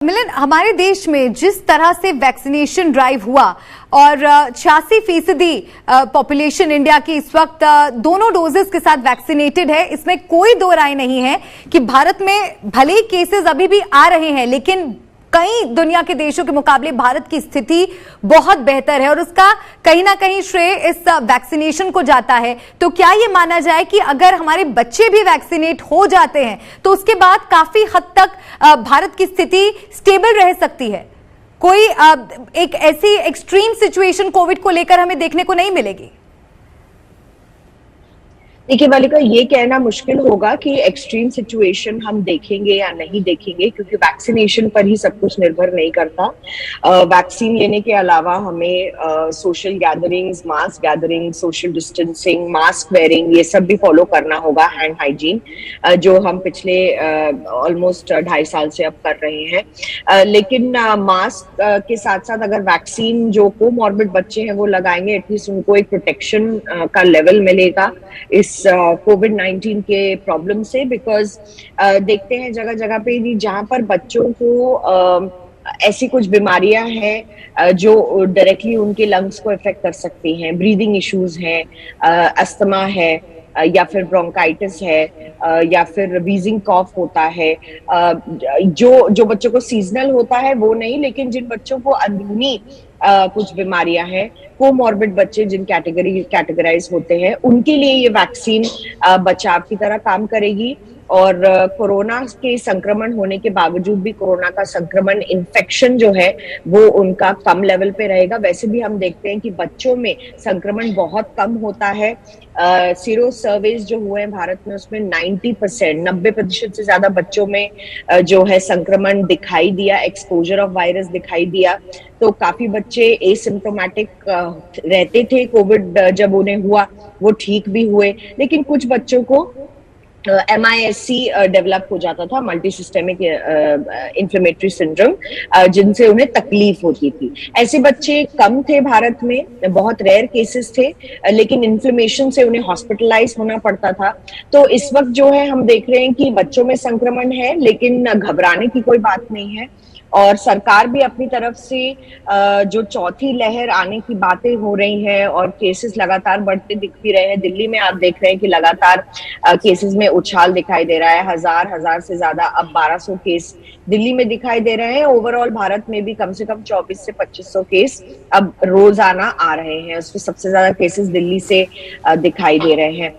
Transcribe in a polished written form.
मिलन, हमारे देश में जिस तरह से वैक्सीनेशन ड्राइव हुआ और 86% पॉपुलेशन इंडिया की इस वक्त दोनों डोजेस के साथ वैक्सीनेटेड है, इसमें कोई दो राय नहीं है कि भारत में भले ही केसेस अभी भी आ रहे हैं, लेकिन कई दुनिया के देशों के मुकाबले भारत की स्थिति बहुत बेहतर है और उसका कहीं ना कहीं श्रेय इस वैक्सीनेशन को जाता है। तो क्या ये माना जाए कि अगर हमारे बच्चे भी वैक्सीनेट हो जाते हैं तो उसके बाद काफी हद तक भारत की स्थिति स्टेबल रह सकती है? कोई एक ऐसी एक्सट्रीम सिचुएशन कोविड को लेकर हमें देखने को नहीं मिलेगी? देखिए बालिका, ये कहना मुश्किल होगा कि एक्सट्रीम सिचुएशन हम देखेंगे या नहीं देखेंगे, क्योंकि वैक्सीनेशन पर ही सब कुछ निर्भर नहीं करता। वैक्सीन लेने के अलावा हमें social gatherings, mass gathering, social distancing, mask wearing, ये सब भी फॉलो करना होगा। हैंड हाइजीन जो हम पिछले ऑलमोस्ट 2.5 साल से अब कर रहे हैं। लेकिन मास्क के साथ साथ अगर वैक्सीन जो कोमॉर्बिड बच्चे हैं वो लगाएंगे, एटलीस्ट उनको एक प्रोटेक्शन का लेवल मिलेगा इस कोविड-19 के प्रॉब्लम से। बिकॉज देखते हैं जगह जगह पे भी जहां पर बच्चों को ऐसी कुछ बीमारियां हैं जो डायरेक्टली उनके लंग्स को इफेक्ट कर सकती हैं, ब्रीदिंग इश्यूज हैं, अस्थमा है, या फिर ब्रोंकाइटिस है, या फिर वीजिंग कॉफ होता है। जो बच्चों को सीजनल होता है वो नहीं, लेकिन जिन बच्चों को अंदरूनी कुछ बीमारियां हैं, कोमॉर्बिड बच्चे जिन कैटेगराइज होते हैं, उनके लिए ये वैक्सीन बचाव की तरह काम करेगी। और कोरोना के संक्रमण होने के बावजूद भी कोरोना का संक्रमण, इन्फेक्शन जो है वो उनका कम लेवल पे रहेगा। वैसे भी हम देखते हैं कि बच्चों में संक्रमण बहुत कम होता है। सीरो सर्वेज जो हुए हैं भारत में, उसमें 90% से ज्यादा बच्चों में जो है संक्रमण दिखाई दिया, एक्सपोजर ऑफ वायरस दिखाई दिया। तो काफी बच्चे एसिम्प्टोमेटिक रहते थे, कोविड जब उन्हें हुआ वो ठीक भी हुए, लेकिन कुछ बच्चों को MIS-C डेवलप हो जाता था, मल्टी सिस्टेमिक इन्फ्लेमेटरी सिंड्रोम, जिनसे उन्हें तकलीफ होती थी। ऐसे बच्चे कम थे भारत में, बहुत रेयर केसेस थे, लेकिन इन्फ्लेमेशन से उन्हें हॉस्पिटलाइज होना पड़ता था। तो इस वक्त जो है हम देख रहे हैं कि बच्चों में संक्रमण है, लेकिन घबराने की कोई बात नहीं है। और सरकार भी अपनी तरफ से जो चौथी लहर आने की बातें हो रही हैं और केसेस लगातार बढ़ते दिख भी रहे हैं। दिल्ली में आप देख रहे हैं कि लगातार केसेस में उछाल दिखाई दे रहा है। हजार से ज्यादा, अब 1200 केस दिल्ली में दिखाई दे रहे हैं। ओवरऑल भारत में भी कम से कम 2400 से 2500 केस अब रोजाना आ रहे हैं। उसमें सबसे ज्यादा केसेस दिल्ली से दिखाई दे रहे हैं।